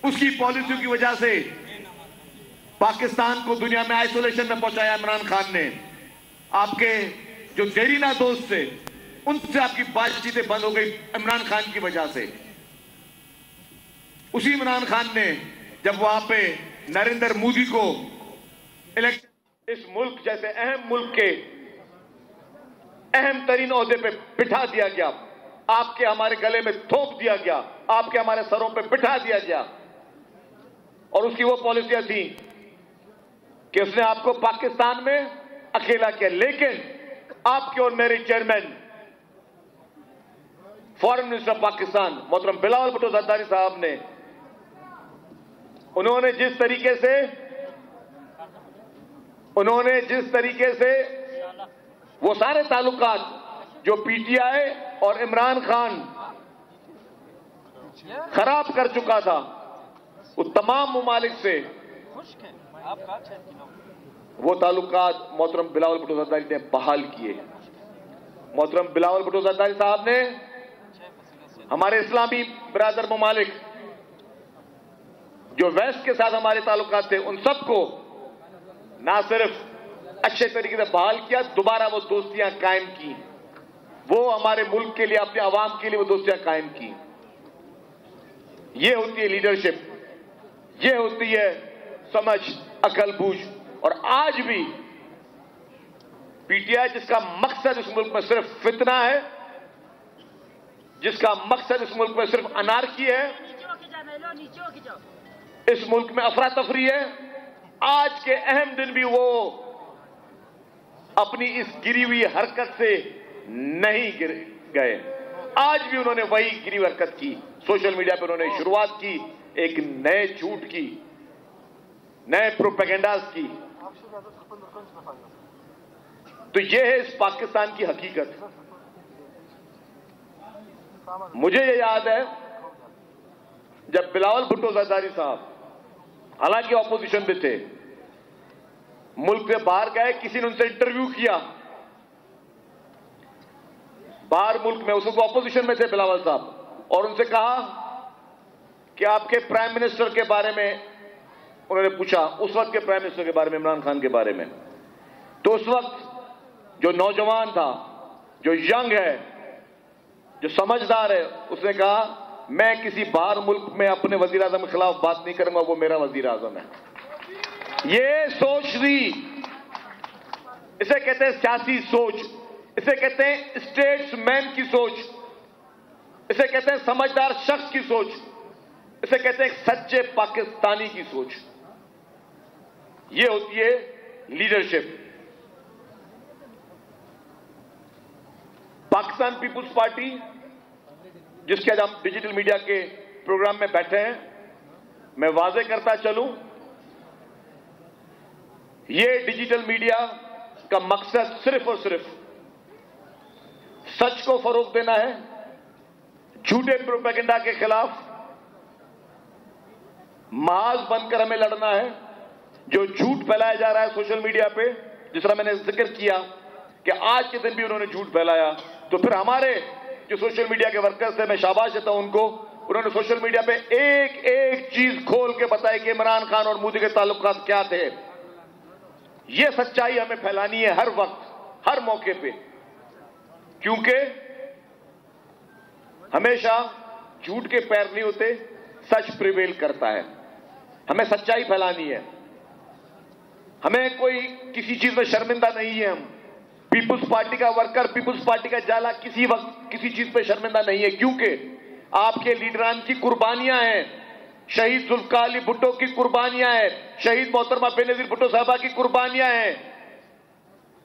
उसकी पॉलिसियों की वजह से पाकिस्तान को दुनिया में आइसोलेशन में पहुंचाया इमरान खान ने। आपके जो देरीना दोस्त थे उनसे आपकी बातचीतें बंद हो गई इमरान खान की वजह से। उसी इमरान खान ने जब वहां पे नरेंद्र मोदी को इलेक्शन इस मुल्क जैसे अहम मुल्क के अहम तरीन ओहदे पे बिठा दिया गया, आपके हमारे गले में थोप दिया गया, आपके हमारे सरों पे बिठा दिया गया। और उसकी वो पॉलिसियां थी कि उसने आपको पाकिस्तान में अकेला किया। लेकिन आपके और मेरे chairman foreign minister of Pakistan मोहतरम बिलावल भुट्टो जरदारी साहब ने, उन्होंने जिस तरीके से वो सारे ताल्लुकात जो पीटीआई और इमरान खान खराब कर चुका था, वो तमाम मुमालिक से वो ताल्लुकात मोहतरम बिलावल भुट्टो जरदारी ने बहाल किए। मोहतरम बिलावल भुट्टो जरदारी साहब ने हमारे इस्लामी बिरादर मुमालिक जो वेस्ट के साथ हमारे ताल्लुकात थे, उन सबको ना सिर्फ अच्छे तरीके से बहाल किया, दोबारा वो दोस्तियां कायम की। वो हमारे मुल्क के लिए, अपने अवाम के लिए वो दोस्तियां कायम की। ये होती है लीडरशिप, ये होती है समझ, अकल बूझ। और आज भी पीटीआई जिसका मकसद इस मुल्क में सिर्फ फितना है, जिसका मकसद इस मुल्क में सिर्फ अनारकी है, इस मुल्क में अफरा तफरी है, आज के अहम दिन भी वो अपनी इस गिरी हुई हरकत से नहीं गिर गए। आज भी उन्होंने वही गिरी हुई हरकत की। सोशल मीडिया पर उन्होंने शुरुआत की एक नए झूठ की, नए प्रोपेगेंडास की। तो यह है इस पाकिस्तान की हकीकत। मुझे ये याद है जब बिलावल भुट्टो जरदारी साहब, हालांकि ऑपोजिशन में थे, मुल्क से बाहर गए, किसी ने उनसे इंटरव्यू किया बाहर मुल्क में, उस वक्त ऑपोजिशन में थे बिलावल साहब, और उनसे कहा कि आपके प्राइम मिनिस्टर के बारे में, उन्होंने पूछा उस वक्त के प्राइम मिनिस्टर के बारे में, इमरान खान के बारे में। तो उस वक्त जो नौजवान था, जो यंग है, जो समझदार है, उसने कहा मैं किसी बाहर मुल्क में अपने वजीर आजम के खिलाफ बात नहीं करूंगा, वो मेरा वजीर आजम है। ये सोच थी, इसे कहते हैं सियासी सोच, इसे कहते हैं स्टेट्समैन की सोच, इसे कहते हैं समझदार शख्स की सोच, इसे कहते हैं सच्चे पाकिस्तानी की सोच। ये होती है लीडरशिप। पाकिस्तान पीपुल्स पार्टी, जिसके आज हम डिजिटल मीडिया के प्रोग्राम में बैठे हैं, मैं वाजे करता चलूं, ये डिजिटल मीडिया का मकसद सिर्फ और सिर्फ सच को फरोग देना है, झूठे प्रोपेगेंडा के खिलाफ महाज बनकर हमें लड़ना है। जो झूठ फैलाया जा रहा है सोशल मीडिया पे, जिस तरह मैंने जिक्र किया कि आज के दिन भी उन्होंने झूठ फैलाया, तो फिर हमारे जो सोशल मीडिया के वर्कर्स थे, मैं शाबाश देता हूं उनको, उन्होंने सोशल मीडिया पे एक एक चीज खोल के बताई कि इमरान खान और मोदी के ताल्लुकात क्या थे। यह सच्चाई हमें फैलानी है हर वक्त, हर मौके पे, क्योंकि हमेशा झूठ के पैर नहीं होते, सच प्रिवेल करता है। हमें सच्चाई फैलानी है, हमें कोई किसी चीज में शर्मिंदा नहीं है। हम पीपुल्स पार्टी का वर्कर, पीपुल्स पार्टी का जाला किसी वक्त किसी चीज पे शर्मिंदा नहीं है, क्योंकि आपके लीडरान की कुर्बानियां हैं, शहीद जुल्फकार अली भुट्टो की कुर्बानियां हैं, शहीद मोहतरमा बेनजीर भुट्टो साहबा की कुर्बानियां हैं,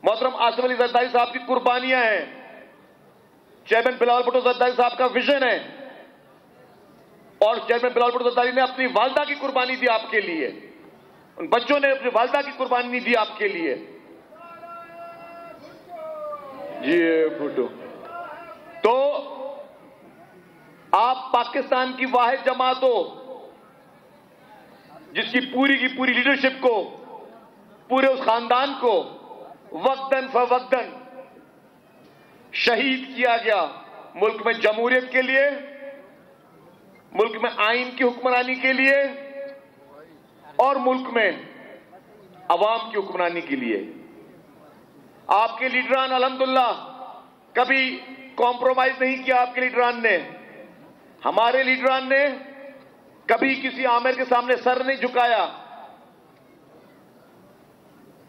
मोहतरम आसिफ अली जरदारी साहब की कुर्बानियां हैं, चेयरमैन बिलावल भुट्टो जरदारी साहब का विजन है, और चेयरमैन बिलावल भुट्टो जरदारी ने अपनी वालदा की कुर्बानी दी आपके लिए, उन बच्चों ने अपनी वालदा की कुर्बानी नहीं दी आपके लिए। जी भुट्टो, तो आप पाकिस्तान की वाहिद जमात हो जिसकी पूरी की पूरी लीडरशिप को, पूरे उस खानदान को वक्तन फवक्तन शहीद किया गया मुल्क में जमहूरियत के लिए, मुल्क में आइन की हुक्मरानी के लिए और मुल्क में अवाम की हुक्मरानी के लिए। आपके लीडरान अल्हम्दुलिल्लाह कभी कॉम्प्रोमाइज नहीं किया। आपके लीडरान ने, हमारे लीडरान ने कभी किसी आमिर के सामने सर नहीं झुकाया।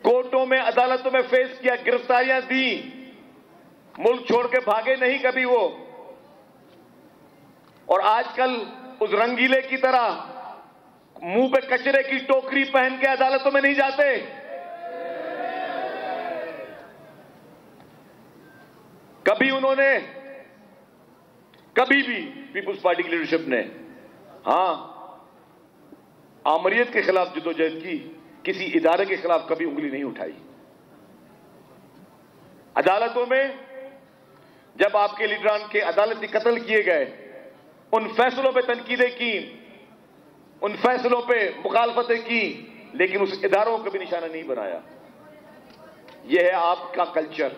कोर्टों में, अदालतों में फेस किया, गिरफ्तारियां दी, मुल्क छोड़ के भागे नहीं कभी वो। और आजकल उस रंगीले की तरह मुंह पे कचरे की टोकरी पहन के अदालतों में नहीं जाते। कभी उन्होंने, कभी भी पीपुल्स पार्टी की लीडरशिप ने, हां, आमरीयत के खिलाफ जदोजहद की, किसी इदारे के खिलाफ कभी उंगली नहीं उठाई। अदालतों में जब आपके लीडरान के अदालती कत्ल किए गए, उन फैसलों पे तनकीदें की, उन फैसलों पे मुखालफतें की, लेकिन उस इदारों को कभी निशाना नहीं बनाया। यह है आपका कल्चर,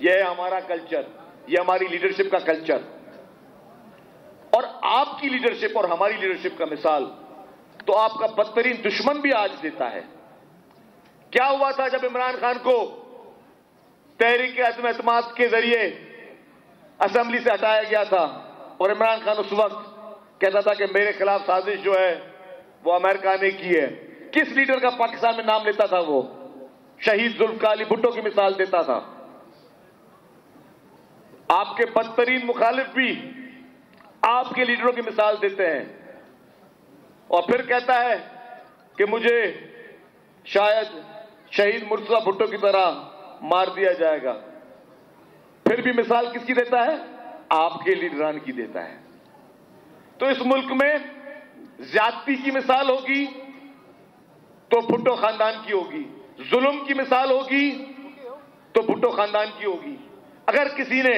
यह है हमारा कल्चर, यह हमारी लीडरशिप का कल्चर। और आपकी लीडरशिप और हमारी लीडरशिप का मिसाल तो आपका बदतरीन दुश्मन भी आज देता है। क्या हुआ था जब इमरान खान को तहरीक अदम एतमाद के जरिए असेंबली से हटाया गया था और इमरान खान उस वक्त कहता था कि मेरे खिलाफ साजिश जो है वो अमेरिका ने की है। किस लीडर का पाकिस्तान में नाम लेता था वो? शहीद जुल्फकार अली भुट्टो की मिसाल देता था। आपके बदतरीन मुखालिफ भी आपके लीडरों की मिसाल देते हैं और फिर कहता है कि मुझे शायद शहीद मुर्तजा भुट्टो की तरह मार दिया जाएगा। फिर भी मिसाल किसकी देता है? आपके लीडरान की देता है। तो इस मुल्क में ज्यादती की मिसाल होगी तो भुट्टो खानदान की होगी, जुल्म की मिसाल होगी तो भुट्टो खानदान की होगी। अगर किसी ने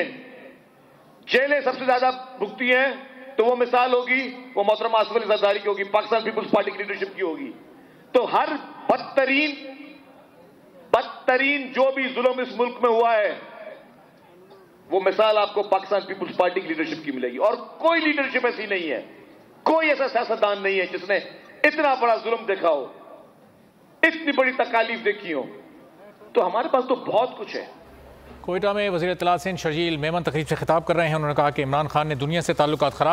जेलें सबसे ज्यादा भुगती हैं तो वो मिसाल होगी, वो मोहतरमा आसिफ अली जरदारी की होगी, पाकिस्तान पीपुल्स पार्टी की लीडरशिप की होगी। तो हर बदतरीन जो भी जुल्म इस मुल्क में हुआ है वो मिसाल आपको पाकिस्तान पीपुल्स पार्टी की लीडरशिप की मिलेगी। और कोई लीडरशिप ऐसी नहीं है, कोई ऐसा सियासतदान नहीं है जिसने इतना बड़ा जुल्म देखा हो, इतनी बड़ी तकालीफ देखी हो। तो हमारे पास तो बहुत कुछ है। कोयटा में वज़ीर इत्तलात सिंध शर्जील मेमन तकरीब से खिताब कर रहे हैं। उन्होंने कहा कि इमरान खान ने दुनिया से ताल्लुकात खराब